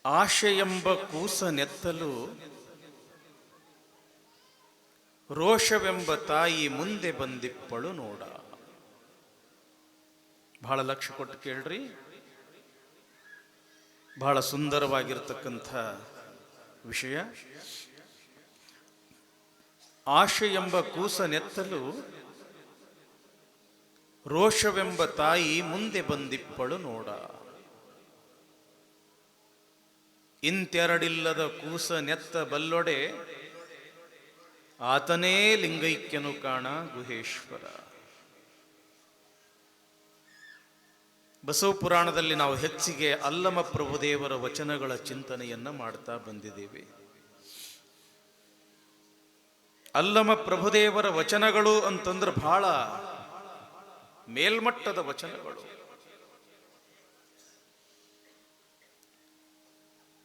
ಆಶೆಯೆಂಬ ಕೂಸನೆತ್ತಲು ರೋಷವೆಂಬ ತಾಯಿ ಮುಂದೆ ಬಂದಿಪ್ಪಳು ನೋಡ. ಬಹಳ ಲಕ್ಷ್ಯ ಕೊಟ್ಟು ಕೇಳ್ರಿ. ಬಹಳ ಸುಂದರವಾಗಿರ್ತಕ್ಕಂಥ ವಿಷಯ. ಆಶೆಯೆಂಬ ಕೂಸನೆತ್ತಲು ರೋಷವೆಂಬ ತಾಯಿ ಮುಂದೆ ಬಂದಿಪ್ಪಳು ನೋಡ. ಇಂತೆರಡಿಲ್ಲದ ಕೂಸನೆತ್ತ ಬಲ್ಲೊಡೆ ಆತನೇ ಲಿಂಗೈಕ್ಯನು ಕಾಣ ಗುಹೇಶ್ವರ. ಬಸವ ಪುರಾಣದಲ್ಲಿ ನಾವು ಹೆಚ್ಚಿಗೆ ಅಲ್ಲಮ ಪ್ರಭುದೇವರ ವಚನಗಳ ಚಿಂತನೆಯನ್ನ ಮಾಡ್ತಾ ಬಂದಿದ್ದೇವೆ. ಅಲ್ಲಮ ಪ್ರಭುದೇವರ ವಚನಗಳು ಅಂತಂದ್ರೆ ಬಹಳ ಮೇಲ್ಮಟ್ಟದ ವಚನಗಳು.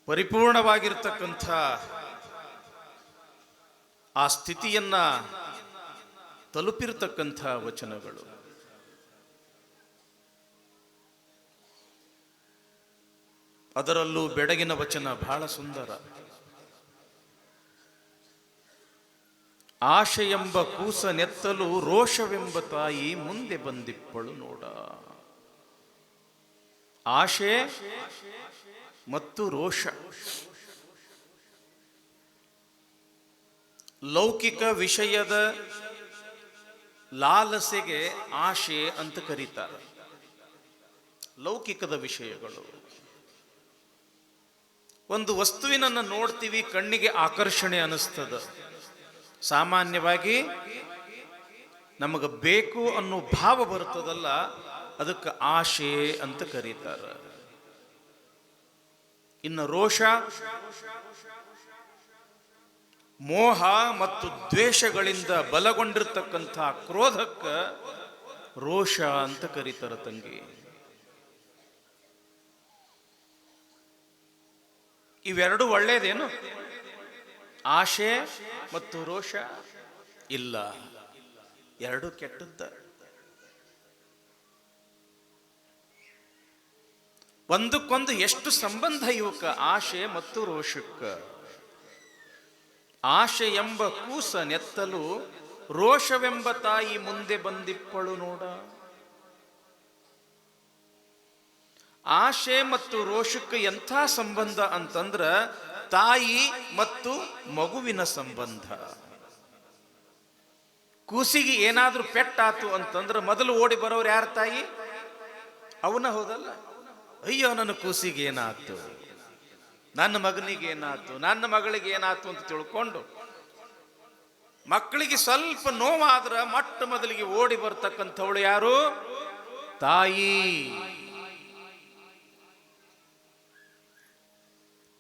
ಪರಿಪೂರ್ಣವಾಗಿರ್ತಕ್ಕಂಥ ಆ ಸ್ಥಿತಿಯನ್ನ ತಲುಪಿರ್ತಕ್ಕಂಥ ವಚನಗಳು. ಅದರಲ್ಲೂ ಬೆಡಗಿನ ವಚನ ಬಹಳ ಸುಂದರ. ಆಶೆಯೆಂಬ ಕೂಸನೆತ್ತಲು ರೋಷವೆಂಬ ತಾಯಿ ಮುಂದೆ ಬಂದಿಪ್ಪಳು ನೋಡ. ಆಶೆ ಮತ್ತು ರೋಷ, ಲೌಕಿಕ ವಿಷಯದ ಲಾಲಸೆಗೆ ಆಶೆ ಅಂತ ಕರೀತಾರೆ. ಲೌಕಿಕದ ವಿಷಯಗಳು. ಒಂದು ವಸ್ತುವಿನನ್ನು ನೋಡ್ತೀವಿ, ಕಣ್ಣಿಗೆ ಆಕರ್ಷಣೆ ಅನಿಸ್ತದ. ಸಾಮಾನ್ಯವಾಗಿ ನಮಗೆ ಬೇಕು ಅನ್ನೋ ಭಾವ ಬರ್ತದಲ್ಲ, ಅದಕ್ಕೆ ಆಶೆ ಅಂತ ಕರೀತಾರೆ. ಇನ್ನು ರೋಷ, ಮೋಹ ಮತ್ತು ದ್ವೇಷಗಳಿಂದ ಬಲಗೊಂಡಿರ್ತಕ್ಕಂಥ ಕ್ರೋಧಕ್ಕೆ ರೋಷ ಅಂತ ಕರೀತಾರೆ ತಂಗಿ. ಇವೆರಡು ಒಳ್ಳೇದೇನು? ಆಶೆ ಮತ್ತು ರೋಷ ಇಲ್ಲ, ಎರಡು ಕೆಟ್ಟದ್ದ. ಒಂದಕ್ಕೊಂದು ಎಷ್ಟು ಸಂಬಂಧ ಇವಕ್ಕ, ಆಶೆ ಮತ್ತು ರೋಷಕ್ಕ. ಆಶೆ ಎಂಬ ಕೂಸನೆತ್ತಲು ರೋಷವೆಂಬ ತಾಯಿ ಮುಂದೆ ಬಂದಿಪ್ಪಳು ನೋಡ. ಆಶೆ ಮತ್ತು ರೋಷಕ್ಕೆ ಎಂಥ ಸಂಬಂಧ ಅಂತಂದ್ರ ತಾಯಿ ಮತ್ತು ಮಗುವಿನ ಸಂಬಂಧ. ಕೂಸಿಗೆ ಏನಾದ್ರೂ ಪೆಟ್ಟಾತು ಅಂತಂದ್ರೆ ಮೊದಲು ಓಡಿ ಬರೋರು ಯಾರ? ತಾಯಿ. ಅವನ ಹೌದಲ್ಲ? ಅಯ್ಯೋ ನನ್ನ ಕೂಸಿಗೆ ಏನಾಯ್ತು, ನನ್ನ ಮಗನಿಗೆ ಏನಾಯ್ತು, ನನ್ನ ಮಗಳಿಗೆ ಏನಾಯ್ತು ಅಂತ ತಿಳ್ಕೊಂಡು ಮಕ್ಕಳಿಗೆ ಸ್ವಲ್ಪ ನೋವಾದ್ರ ಮೊಟ್ಟ ಮೊದಲಿಗೆ ಓಡಿ ಬರ್ತಕ್ಕಂಥವಳು ಯಾರು? ತಾಯಿ.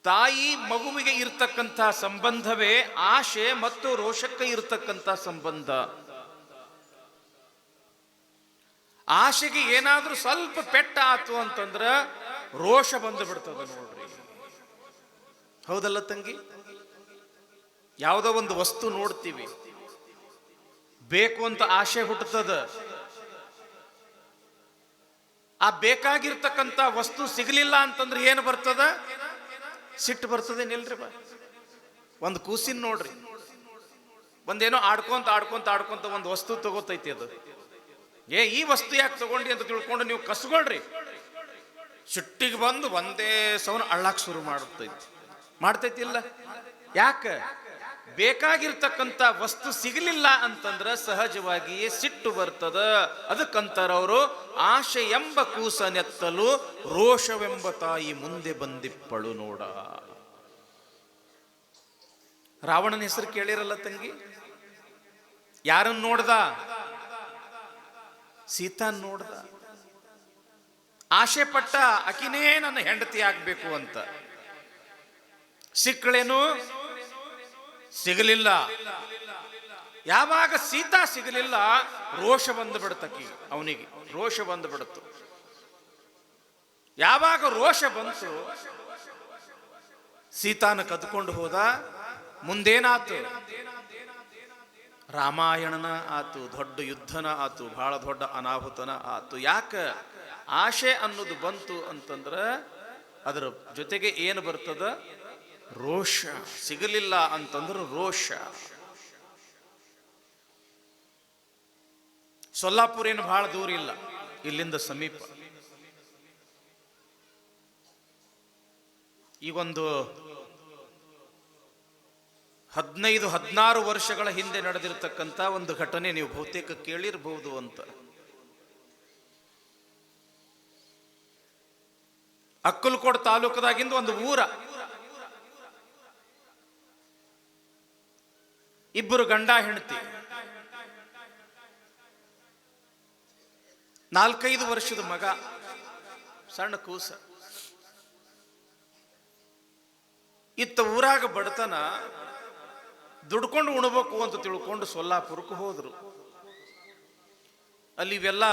ತಾಯಿ ಮಗುವಿಗೆ ಇರ್ತಕ್ಕಂಥ ಸಂಬಂಧವೇ ಆಶೆ ಮತ್ತು ರೋಷಕ್ಕೆ ಇರ್ತಕ್ಕಂಥ ಸಂಬಂಧ. ಆಶೆಗೆ ಏನಾದ್ರೂ ಸ್ವಲ್ಪ ಪೆಟ್ಟ ಆತು ಅಂತಂದ್ರ ರೋಷ ಬಂದು ಬಿಡ್ತದ ನೋಡ್ರಿ. ಹೌದಲ್ಲ ತಂಗಿ? ಯಾವುದೋ ಒಂದು ವಸ್ತು ನೋಡ್ತೀವಿ, ಬೇಕು ಅಂತ ಆಶೆ ಹುಟ್ಟುತ್ತದ. ಆ ಬೇಕಾಗಿರ್ತಕ್ಕಂಥ ವಸ್ತು ಸಿಗಲಿಲ್ಲ ಅಂತಂದ್ರೆ ಏನು ಬರ್ತದ? ಸಿಟ್ಟು ಬರ್ತದೆ. ನಿಲ್ರಿ ಬಾ, ಒಂದು ಕೂಸಿನ ನೋಡ್ರಿ, ಒಂದೇನೋ ಆಡ್ಕೊಂತ ಆಡ್ಕೊಂತ ಆಡ್ಕೊಂತ ಒಂದು ವಸ್ತು ತಗೋತೈತಿ. ಅದು ಈ ವಸ್ತು ಯಾಕೆ ತಗೊಂಡಿ ಅಂತ ತಿಳ್ಕೊಂಡು ನೀವು ಕಸ್ಕೊಳ್ರಿ, ಸಿಟ್ಟಿಗೆ ಬಂದು ಒಂದೇ ಸವನ ಅಳ್ಳಾಕ್ ಶುರು ಮಾಡ್ತೈತಿ ಇಲ್ಲ? ಯಾಕೆ? ಬೇಕಾಗಿರ್ತಕ್ಕಂಥ ವಸ್ತು ಸಿಗಲಿಲ್ಲ ಅಂತಂದ್ರೆ ಸಹಜವಾಗಿಯೇ ಸಿಟ್ಟು ಬರ್ತದ. ಅದಕ್ಕಂತಾರ ಅವರು ಆಶೆ ಎಂಬ ಕೂಸನೆತ್ತಲು ರೋಷವೆಂಬ ತಾಯಿ ಮುಂದೆ ಬಂದಿಪ್ಪಳು ನೋಡ. ರಾವಣನ ಹೆಸರು ಕೇಳಿರಲ್ಲ ತಂಗಿ? ಯಾರನ್ನು ನೋಡ್ದ? ಸೀತಾನ್ ನೋಡ್ದ. ಆಶೆ ಪಟ್ಟ ಅಕಿನೇ ನನ್ನ ಹೆಂಡತಿ ಆಗ್ಬೇಕು ಅಂತ. ಸಿಕ್ಕಳೇನು? ಸಿಗಲಿಲ್ಲ. ಯಾವಾಗ ಸೀತಾ ಸಿಗಲಿಲ್ಲ, ರೋಷ ಬಂದು ಬಿಡುತ್ತಕಿ, ಅವನಿಗೆ ರೋಷ ಬಂದು ಬಿಡುತ್ತು. ಯಾವಾಗ ರೋಷ ಬಂತು, ಸೀತಾನ ಕದ್ಕೊಂಡು ಹೋದ. ಮುಂದೇನಾತು? ರಾಮಾಯಣನ ಆತು, ದೊಡ್ಡ ಯುದ್ಧನ ಆತು, ಬಹಳ ದೊಡ್ಡ ಅನಾಹುತನ ಆತು. ಯಾಕೆ? ಆಶೆ ಅನ್ನೋದು ಬಂತು ಅಂತಂದ್ರ ಅದರ ಜೊತೆಗೆ ಏನು ಬರ್ತದ? ರೋಷ. ಸಿಗಲಿಲ್ಲ ಅಂತಂದ್ರೆ ರೋಷ. ಸೊಲ್ಲಾಪುರ ಏನು ಬಹಳ ದೂರ ಇಲ್ಲ, ಇಲ್ಲಿಂದ ಸಮೀಪ. ಈಗೊಂದು 15-16 ವರ್ಷಗಳ ಹಿಂದೆ ನಡೆದಿರತಕ್ಕಂಥ ಒಂದು ಘಟನೆ ನೀವು ಬಹುತೇಕ ಕೇಳಿರಬಹುದು ಅಂತ. ಅಕ್ಕಲಕೋಟ ತಾಲೂಕದಾಗಿಂದ ಒಂದು ಊರ, ಇಬ್ಬರು ಗಂಡ ಹೆಂಡತಿ, 4-5 ವರ್ಷದ ಮಗ, ಸಣ್ಣ ಕೂಸ. ಇತ್ತ ಊರಾಗ ಬಡತನ, ದುಡ್ಕೊಂಡು ಉಣಬೇಕು ಅಂತ ತಿಳ್ಕೊಂಡು ಸೊಲ್ಲಾಪುರಕ್ಕೆ ಹೋದ್ರು. ಅಲ್ಲಿ ಇವೆಲ್ಲ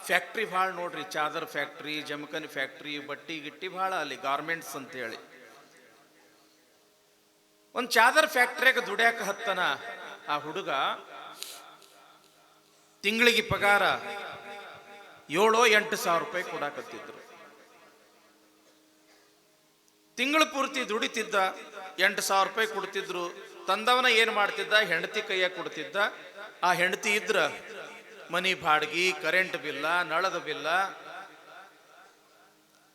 ಫ್ಯಾಕ್ಟ್ರಿ ಭಾಳ ನೋಡ್ರಿ, ಚಾದರ್ ಫ್ಯಾಕ್ಟ್ರಿ, ಜಮಖಾನಿ ಫ್ಯಾಕ್ಟ್ರಿ, ಬಟ್ಟಿ ಗಿಟ್ಟಿ ಭಾಳ ಅಲ್ಲಿ, ಗಾರ್ಮೆಂಟ್ಸ್ ಅಂತ ಹೇಳಿ. ಒಂದು ಚಾದರ್ ಫ್ಯಾಕ್ಟ್ರಿಯಾಗ ದುಡ್ಯಾಕ ಹತ್ತನ ಆ ಹುಡುಗ. ತಿಂಗಳಿಗೆ ಪಗಾರ 7-8 ಸಾವಿರ ರೂಪಾಯಿ ಕೊಡಾಕತ್ತಿದ್ರು. ತಿಂಗಳು ಪೂರ್ತಿ ದುಡಿತಿದ್ದ, 8 ಸಾವಿರ ರೂಪಾಯಿ ಕೊಡ್ತಿದ್ರು. ತಂದವನ ಏನ್ ಮಾಡ್ತಿದ್ದ? ಹೆಂಡತಿ ಕೈಯಾಗ ಕೊಡ್ತಿದ್ದ. ಆ ಹೆಂಡತಿ ಇದ್ರ ಮನಿ ಬಾಡ್ಗಿ, ಕರೆಂಟ್ ಬಿಲ್ಲ, ನಳದ ಬಿಲ್ಲ,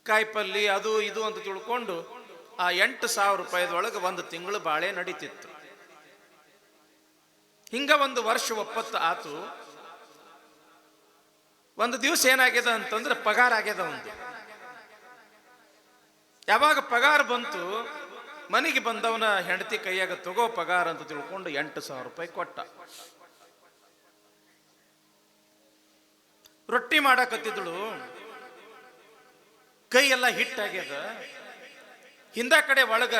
ಕಾಯಿಪಲ್ಲಿ, ಅದು ಇದು ಅಂತ ತಿಳ್ಕೊಂಡು ಆ 8 ಸಾವಿರ ರೂಪಾಯಿದೊಳಗೆ ಒಂದು ತಿಂಗಳು ಬಾಳೆ ನಡೀತಿತ್ತು. ಹಿಂಗ ಒಂದು ವರ್ಷ ಒಪ್ಪತ್ತು ಆತು. ಒಂದು ದಿವಸ ಏನಾಗ್ಯದ ಅಂತಂದ್ರೆ ಪಗಾರ ಆಗ್ಯದ ಒಂದು. ಯಾವಾಗ ಪಗಾರ ಬಂತು, ಮನೆಗೆ ಬಂದವನ ಹೆಂಡತಿ ಕೈಯಾಗ ತಗೋ ಪಗಾರ ಅಂತ ತಿಳ್ಕೊಂಡು 8 ಸಾವಿರ ರೂಪಾಯಿ ಕೊಟ್ಟ. ರೊಟ್ಟಿ ಮಾಡಾಕತ್ತಿದ್ದಳು, ಕೈ ಎಲ್ಲ ಹಿಟ್ಟಾಗ್ಯದ. ಹಿಂದ ಕಡೆ ಒಳಗ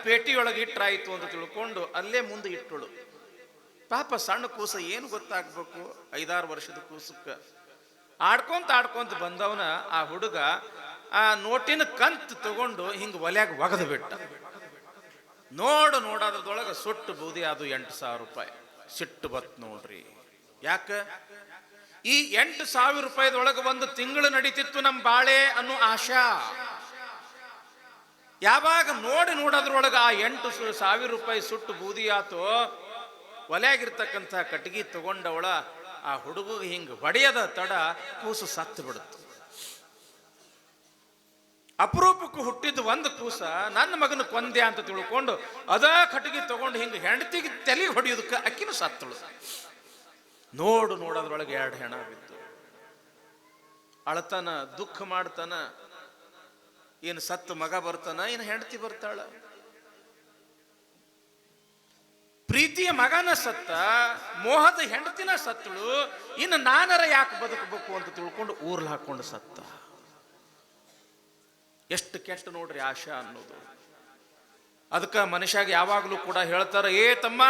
ಪೇಟಿಯೊಳಗೆ ಇಟ್ರಾಯ್ತು ಅಂತ ತಿಳ್ಕೊಂಡು ಅಲ್ಲೇ ಮುಂದೆ ಇಟ್ಟಳು. ಪಾಪ ಸಣ್ಣ ಕೂಸ, ಏನು ಗೊತ್ತಾಗ್ಬೇಕು, 5-6 ವರ್ಷದ ಕೂಸಕ್ಕ. ಆಡ್ಕೊಂತ ಬಂದವನ ಆ ಹುಡುಗ ಆ ನೋಟಿನ ಕಂತ್ ತಗೊಂಡು ಹಿಂಗ ಒಲ್ಯಾಗ ಒಗದು ಬಿಟ್ಟ. ನೋಡೋದ್ರೊಳಗ ಸುಟ್ಟು ಬೂದಿ ಅದು 8 ಸಾವಿರ ರೂಪಾಯಿ. ಸಿಟ್ಟು ಬತ್ ನೋಡ್ರಿ. ಯಾಕ? ಈ 8 ಸಾವಿರ ರೂಪಾಯಿದೊಳಗೆ ಒಂದು ತಿಂಗಳು ನಡೀತಿತ್ತು ನಮ್ಮ ಬಾಳೆ ಅನ್ನೋ ಆಶಾ. ಯಾವಾಗ ನೋಡೋದ್ರೊಳಗ ಆ 8 ಸಾವಿರ ರೂಪಾಯಿ ಸುಟ್ಟು ಬೂದಿ ಆತೋ, ಒಲೆಯಾಗಿರ್ತಕ್ಕಂಥ ಕಟ್ಟಿಗೆ ತಗೊಂಡವಳ ಆ ಹುಡುಗಿಗೆ ಹಿಂಗ ಹೊಡೆಯದ ತಡ ಕೂಸು ಸತ್ತು ಬಿಡುತ್ತೆ. ಅಪರೂಪಕ್ಕೂ ಹುಟ್ಟಿದ್ದು ಒಂದು ಕೂಸ ನನ್ನ ಮಗನ ಕೊಂದೆ ಅಂತ ತಿಳ್ಕೊಂಡು ಅದ ಕಟ್ಟಿಗೆ ತಗೊಂಡು ಹಿಂಗ ಹೆಂಡತಿಗೆ ತಲೆಗೆ ಹೊಡೆಯೋದಕ್ಕೆ ಅಕ್ಕಿನ ಸತ್ತಳು. ನೋಡೋದ್ರೊಳಗೆ 2 ಹೆಣ ಬಿತ್ತು. ಅಳತನ, ದುಃಖ ಮಾಡ್ತಾನ. ಏನು ಸತ್ತು ಮಗ ಬರ್ತಾನ, ಏನು ಹೆಂಡತಿ ಬರ್ತಾಳ? ಪ್ರೀತಿಯ ಮಗನ ಸತ್ತ, ಮೋಹದ ಹೆಂಡತಿನ ಸತ್ತಳು. ಇನ್ನು ನಾನರ ಯಾಕೆ ಬದುಕಬೇಕು ಅಂತ ತಿಳ್ಕೊಂಡು ಊರ್ಲ್ ಹಾಕೊಂಡು ಸತ್ತ. ಎಷ್ಟು ಕೆಟ್ಟ ನೋಡ್ರಿ ಆಶಾ ಅನ್ನೋದು. ಅದಕ್ಕೆ ಮನುಷ್ಯಾಗ ಯಾವಾಗಲೂ ಕೂಡ ಹೇಳ್ತಾರ, ಏ ತಮ್ಮ,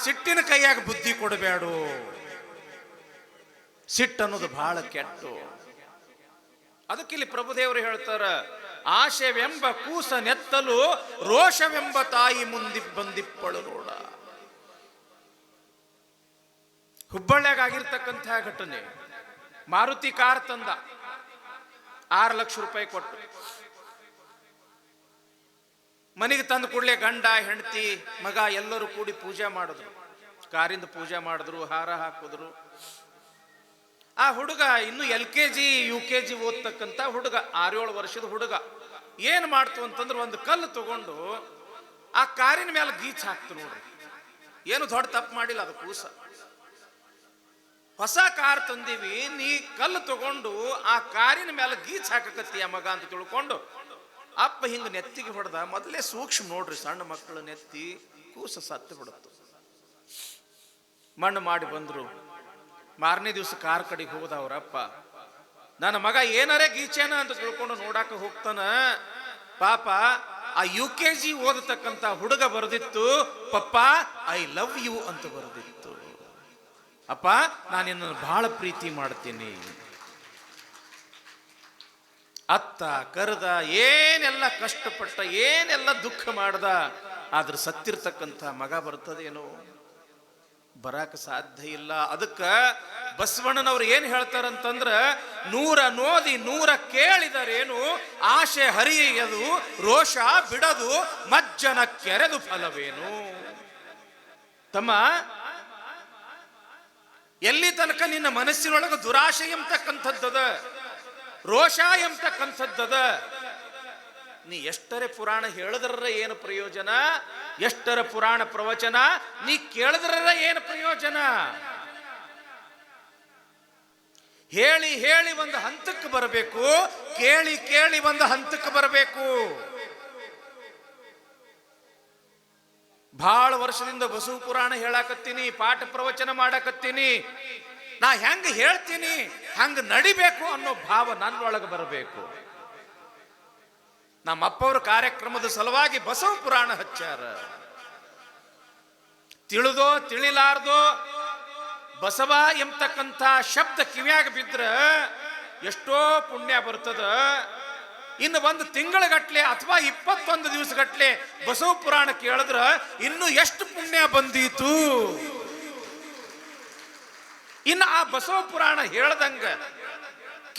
ಸಿಟ್ಟಿನ ಕೈಯಾಗ ಬುದ್ಧಿ ಕೊಡಬೇಡು. ಸಿಟ್ಟು ಅನ್ನೋದು ಬಹಳ ಕೆಟ್ಟು. ಅದಕ್ಕಿಲ್ಲಿ ಪ್ರಭುದೇವರು ಹೇಳ್ತಾರ, ಆಶೆವೆಂಬ ಕೂಸ ನೆತ್ತಲು ರೋಷವೆಂಬ ತಾಯಿ ಮುಂದಿ ಬಂದಿಪ್ಪಳು ನೋಡ. ಹುಬ್ಬಳ್ಳಿಯಾಗ ಆಗಿರ್ತಕ್ಕಂಥ ಘಟನೆ. ಮಾರುತಿ ಕಾರ್ ತಂದ, 6 ಲಕ್ಷ ರೂಪಾಯಿ ಕೊಟ್ಟು. ಮನೆಗೆ ತಂದು ಕೂಡಲೇ ಗಂಡ, ಹೆಂಡತಿ, ಮಗ ಎಲ್ಲರೂ ಕೂಡಿ ಪೂಜೆ ಮಾಡಿದ್ರು. ಕಾರಿಂದ ಪೂಜೆ ಮಾಡಿದ್ರು, ಹಾರ ಹಾಕಿದ್ರು. ಆ ಹುಡುಗ ಇನ್ನು LKG UKG ಓದ್ತಕ್ಕಂಥ ಹುಡುಗ, 6-7 ವರ್ಷದ ಹುಡುಗ. ಏನ್ ಮಾಡ್ತು ಅಂತಂದ್ರೆ ಒಂದು ಕಲ್ಲು ತಗೊಂಡು ಆ ಕಾರಿನ ಮೇಲೆ ಗೀಚ್ ಹಾಕ್ತು ನೋಡ್ರಿ. ಏನು ದೊಡ್ಡ ತಪ್ಪು ಮಾಡಿಲ್ಲ ಅದು ಕೂಸ. ಹೊಸ ಕಾರ್ ತಂದೀವಿ, ನೀ ಕಲ್ಲು ತಗೊಂಡು ಆ ಕಾರಿನ ಮೇಲೆ ಗೀಚ್ ಹಾಕಕತ್ತೀಯ ಮಗ ಅಂತ ತಿಳ್ಕೊಂಡು ಅಪ್ಪ ಹಿಂಗ ನೆತ್ತಿಗೆ ಹೊಡೆದ. ಮೊದಲೇ ಸೂಕ್ಷ್ಮ ನೋಡ್ರಿ, ಸಣ್ಣ ಮಕ್ಕಳು ನೆತ್ತಿ ಕೂಸ ಸತ್ತು ಬಿಡುತ್ತು. ಮಣ್ಣು ಮಾಡಿ ಬಂದ್ರು. ಮಾರನೇ ದಿವಸ ಕಾರ್ ಕಡೆಗೆ ಹೋದ ಅವರಪ್ಪ. ನನ್ನ ಮಗ ಏನಾರೇ ಗೀಚೇನ ಅಂತ ತಿಳ್ಕೊಂಡು ನೋಡಾಕ ಹೋಗ್ತಾನ. ಪಾಪ ಆ UKG ಓದತಕ್ಕಂತ ಹುಡುಗ ಬರೆದಿತ್ತು, ಪಪ್ಪ ಐ ಲವ್ ಯು ಅಂತ ಬರೆದಿತ್ತು. ಅಪ್ಪ, ನಾನು ನಿನ್ನನ್ನು ಬಹಳ ಪ್ರೀತಿ ಮಾಡ್ತೀನಿ. ಅತ್ತ ಕರೆದ, ಏನೆಲ್ಲ ಕಷ್ಟಪಟ್ಟ, ಏನೆಲ್ಲ ದುಃಖ ಮಾಡ್ದ, ಆದ್ರೆ ಸತ್ತಿರ್ತಕ್ಕಂಥ ಮಗ ಬರ್ತದೇನೋ. ಬರಾಕ ಸಾಧ್ಯ ಇಲ್ಲ. ಅದಕ್ಕ ಬಸವಣ್ಣನವ್ರು ಏನ್ ಹೇಳ್ತಾರಂತಂದ್ರ, 100 ನೋದಿ 100 ಕೇಳಿದರೇನು, ಆಶೆ ಹರಿಯದು ರೋಷ ಬಿಡದು ಮಜ್ಜನ ಕೆರೆದು ಫಲವೇನು. ತಮ್ಮ, ಎಲ್ಲಿ ತನಕ ನಿನ್ನ ಮನಸ್ಸಿನೊಳಗೆ ದುರಾಶೆ ಎಂಬತಕ್ಕಂಥದ್ದದ, ರೋಷ ಎಂಬತಕ್ಕಂಥದ್ದದ, ನೀ ಎಷ್ಟರೇ ಪುರಾಣ ಹೇಳಿದ್ರ ಏನು ಪ್ರಯೋಜನ, ಎಷ್ಟರ ಪುರಾಣ ಪ್ರವಚನ ನೀ ಕೇಳಿದ್ರ ಏನು ಪ್ರಯೋಜನ. ಹೇಳಿ ಹೇಳಿ ಒಂದು ಹಂತಕ್ಕೆ ಬರಬೇಕು, ಕೇಳಿ ಕೇಳಿ ಒಂದು ಹಂತಕ್ಕೆ ಬರಬೇಕು. ಬಹಳ ವರ್ಷದಿಂದ ಬಸವ ಪುರಾಣ ಹೇಳಾಕತ್ತೀನಿ, ಪಾಠ ಪ್ರವಚನ ಮಾಡಾಕತ್ತೀನಿ. ನಾ ಹೆಂಗ ಹೇಳ್ತೀನಿ ಹಂಗ ನಡಿಬೇಕು ಅನ್ನೋ ಭಾವ ನನ್ನೊಳಗೆ ಬರಬೇಕು. ನಮ್ಮಪ್ಪವ್ರ ಕಾರ್ಯಕ್ರಮದ ಸಲುವಾಗಿ ಬಸವ ಪುರಾಣ ಹಚ್ಚಾರ. ತಿಳಿದೋ ತಿಳಿಲಾರ್ದೋ ಬಸವ ಎಂಬತಕ್ಕಂಥ ಶಬ್ದ ಕಿವಿಯಾಗ ಬಿದ್ರ ಎಷ್ಟೋ ಪುಣ್ಯ ಬರ್ತದ. ಇನ್ನು 1 ತಿಂಗಳಗಟ್ಲೆ ಅಥವಾ 21 ದಿವಸಗಟ್ಲೆ ಬಸವ ಪುರಾಣ ಕೇಳಿದ್ರ ಇನ್ನು ಎಷ್ಟು ಪುಣ್ಯ ಬಂದೀತು. ಇನ್ನು ಆ ಬಸವ ಪುರಾಣ ಹೇಳ್ದಂಗ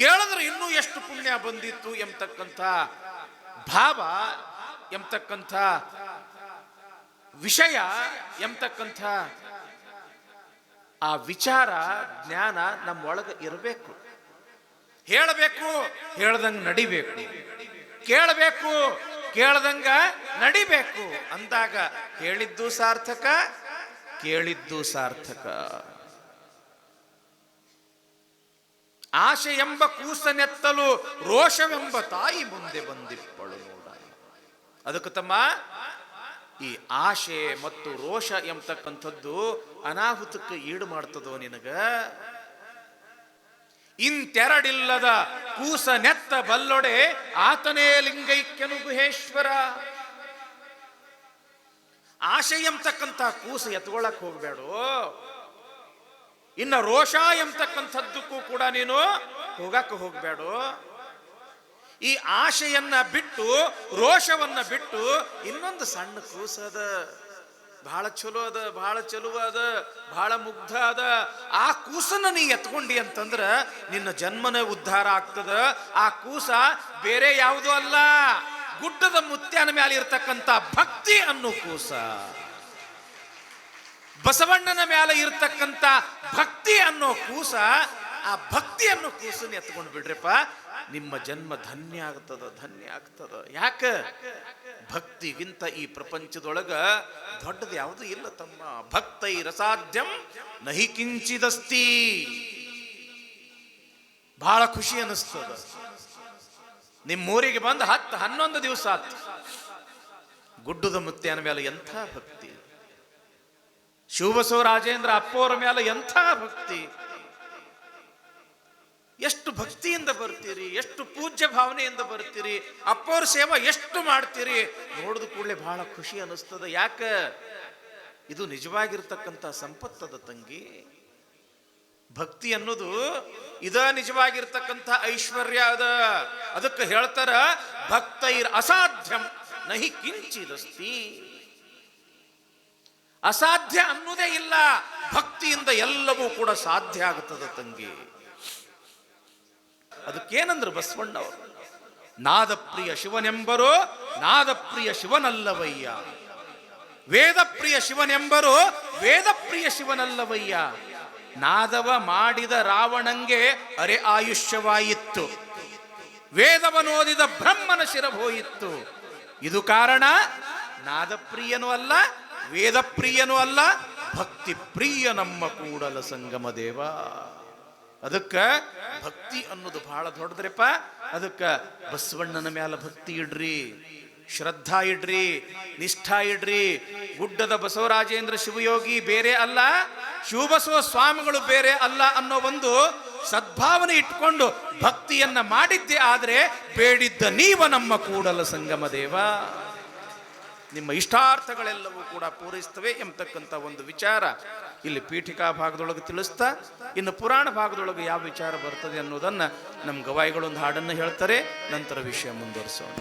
ಕೇಳಿದ್ರೆ ಇನ್ನೂ ಎಷ್ಟು ಪುಣ್ಯ ಬಂದಿತ್ತು ಎಂಬತಕ್ಕಂಥ ಭಾವ ಎಂಬತಕ್ಕಂಥ ವಿಷಯ ಎಂಬತಕ್ಕಂಥ ಆ ವಿಚಾರ ಜ್ಞಾನ ನಮ್ಮೊಳಗೆ ಇರಬೇಕು. ಹೇಳಬೇಕು, ಹೇಳ್ದಂಗ ನಡಿಬೇಕು, ಕೇಳಬೇಕು, ಕೇಳ್ದಂಗ ನಡಿಬೇಕು ಅಂದಾಗ ಹೇಳಿದ್ದು ಸಾರ್ಥಕ, ಕೇಳಿದ್ದು ಸಾರ್ಥಕ. ಆಶೆ ಎಂಬ ಕೂಸನೆತ್ತಲು ರೋಷವೆಂಬ ತಾಯಿ ಮುಂದೆ ಬಂದಿಪ್ಪಳು ನೋಡ. ಅದಕ್ಕೆ ತಮ್ಮ, ಈ ಆಶೆ ಮತ್ತು ರೋಷ ಎಂಬತಕ್ಕಂಥದ್ದು ಅನಾಹುತಕ್ಕೆ ಈಡು ಮಾಡ್ತದೋ ನಿನಗ. ಇಂತೆರಡಿಲ್ಲದ ಕೂಸ ನೆತ್ತ ಬಲ್ಲೊಡೆ ಆತನೇ ಲಿಂಗೈಕ್ಯನು ಗುಹೇಶ್ವರ. ಆಶೆ ಎಂಬತಕ್ಕಂಥ ಕೂಸ ಎತ್ಕೊಳಕ್ ಹೋಗ್ಬೇಡು. ಇನ್ನು ರೋಷ ಎಂಬತಕ್ಕಂಥದ್ದಕ್ಕೂ ಕೂಡ ನೀನು ಹೋಗಕ್ಕೆ ಹೋಗ್ಬೇಡು. ಈ ಆಶೆಯನ್ನ ಬಿಟ್ಟು, ರೋಷವನ್ನ ಬಿಟ್ಟು ಇನ್ನೊಂದು ಸಣ್ಣ ಕೂಸದ, ಬಹಳ ಚಲೋ ಅದ, ಬಹಳ ಚಲುವ ಅದ, ಬಹಳ ಮುಗ್ಧ ಅದ. ಆ ಕೂಸನ್ನ ನೀ ಎತ್ಕೊಂಡಿ ಅಂತಂದ್ರ ನಿನ್ನ ಜನ್ಮನ ಉದ್ಧಾರ ಆಗ್ತದ. ಆ ಕೂಸ ಬೇರೆ ಯಾವುದೂ ಅಲ್ಲ, ಗುಡ್ಡದ ಮುತ್ಯಾನ ಮೇಲೆ ಇರ್ತಕ್ಕಂಥ ಭಕ್ತಿ ಅನ್ನೋ ಕೂಸ. ಬಸವಣ್ಣನ ಮೇಲೆ ಇರ್ತಕ್ಕಂಥ ಭಕ್ತಿ ಅನ್ನೋ ಕೂಸ. ಆ ಭಕ್ತಿ ಅನ್ನೋ ಕೂಸನ್ನ ಎತ್ಕೊಂಡು ಬಿಡ್ರಪ್ಪ, ನಿಮ್ಮ ಜನ್ಮ ಧನ್ಯ ಆಗ್ತದ, ಧನ್ಯ ಆಗ್ತದ. ಯಾಕ? ಭಕ್ತಿಗಿಂತ ಈ ಪ್ರಪಂಚದೊಳಗ ದೊಡ್ಡದು ಯಾವುದು ಇಲ್ಲ ತಮ್ಮ. ಭಕ್ತೈ ರಸಾಧ್ಯಂ ನಹಿ ಕಿಂಚಿದಸ್ತಿ. ಬಹಳ ಖುಷಿ ಅನಿಸ್ತದ. ನಿಮ್ಮೂರಿಗೆ ಬಂದು 10-11 ದಿವಸ ಆತು. ಗುಡ್ಡದ ಮುತ್ಯಾನ ಮೇಲೆ ಎಂಥ ಭಕ್ತಿ, ಶಿವಬಸವ ರಾಜೇಂದ್ರ ಅಪ್ಪೋರ ಮೇಲೆ ಎಂಥ ಭಕ್ತಿ. ಎಷ್ಟು ಭಕ್ತಿಯಿಂದ ಬರ್ತೀರಿ, ಎಷ್ಟು ಪೂಜ್ಯ ಭಾವನೆಯಿಂದ ಬರ್ತೀರಿ, ಅಪ್ಪೋರ ಸೇವಾ ಎಷ್ಟು ಮಾಡ್ತೀರಿ. ನೋಡಿದ ಕೂಡಲೇ ಬಹಳ ಖುಷಿ ಅನಿಸ್ತದ. ಯಾಕ? ಇದು ನಿಜವಾಗಿರ್ತಕ್ಕಂಥ ಸಂಪತ್ತದ ತಂಗಿ. ಭಕ್ತಿ ಅನ್ನೋದು ಇದ ನಿಜವಾಗಿರ್ತಕ್ಕಂಥ ಐಶ್ವರ್ಯ ಅದ. ಅದಕ್ಕೆ ಹೇಳ್ತಾರ, ಭಕ್ತೈರ್ ಅಸಾಧ್ಯಂ ನಹಿ ಕಿಂಚಿದಸ್ತಿ. ಅಸಾಧ್ಯ ಅನ್ನೋದೇ ಇಲ್ಲ, ಭಕ್ತಿಯಿಂದ ಎಲ್ಲವೂ ಕೂಡ ಸಾಧ್ಯ ಆಗುತ್ತದೆ ತಂಗಿ. ಅದಕ್ಕೇನಂದ್ರು ಬಸವಣ್ಣವರು, ನಾದಪ್ರಿಯ ಶಿವನೆಂಬರು ನಾದಪ್ರಿಯ ಶಿವನಲ್ಲವಯ್ಯ, ವೇದಪ್ರಿಯ ಶಿವನೆಂಬರು ವೇದಪ್ರಿಯ ಶಿವನಲ್ಲವಯ್ಯ. ನಾದವ ಮಾಡಿದ ರಾವಣಂಗೆ ಅರೆ ಆಯುಷ್ಯವಾಯಿತ್ತು, ವೇದವನೋದಿದ ಬ್ರಹ್ಮನ ಶಿರಭೋಯಿತ್ತು. ಇದು ಕಾರಣ ನಾದಪ್ರಿಯನೂ ಅಲ್ಲ, ವೇದಪ್ರಿಯನೂ ಅಲ್ಲ, ಭಕ್ತಿ ಪ್ರಿಯ ನಮ್ಮ ಕೂಡಲ ಸಂಗಮ ದೇವ. ಅದಕ್ಕ ಭಕ್ತಿ ಅನ್ನೋದು ಬಹಳ ದೊಡ್ಡದ್ರಪ್ಪ. ಅದಕ್ಕ ಬಸವಣ್ಣನ ಮ್ಯಾಲ ಭಕ್ತಿ ಇಡ್ರಿ, ಶ್ರದ್ಧಾ ಇಡ್ರಿ, ನಿಷ್ಠಾ ಇಡ್ರಿ. ಗುಡ್ಡದ ಬಸವರಾಜೇಂದ್ರ ಶಿವಯೋಗಿ ಬೇರೆ ಅಲ್ಲ, ಶಿವಬಸವ ಸ್ವಾಮಿಗಳು ಬೇರೆ ಅಲ್ಲ ಅನ್ನೋ ಒಂದು ಸದ್ಭಾವನೆ ಇಟ್ಕೊಂಡು ಭಕ್ತಿಯನ್ನ ಮಾಡಿದ್ದೆ ಆದ್ರೆ ಬೇಡಿದ್ದ ನೀವ ನಮ್ಮ ಕೂಡಲ ಸಂಗಮ ದೇವ. ನಿಮ್ಮ ಇಷ್ಟಾರ್ಥಗಳೆಲ್ಲವೂ ಕೂಡ ಪೂರೈಸ್ತವೆ ಎಂಬತಕ್ಕಂಥ ಒಂದು ವಿಚಾರ ಇಲ್ಲಿ ಪೀಠಿಕಾ ಭಾಗದೊಳಗೆ ತಿಳಿಸ್ತಾ, ಇನ್ನು ಪುರಾಣ ಭಾಗದೊಳಗೆ ಯಾವ ವಿಚಾರ ಬರ್ತದೆ ಅನ್ನೋದನ್ನ ನಮ್ಮ ಗವಾಯಿಗಳೊಂದು ಹಾಡನ್ನು ಹೇಳ್ತಾರೆ. ನಂತರ ವಿಷಯ ಮುಂದುವರಿಸೋಣ.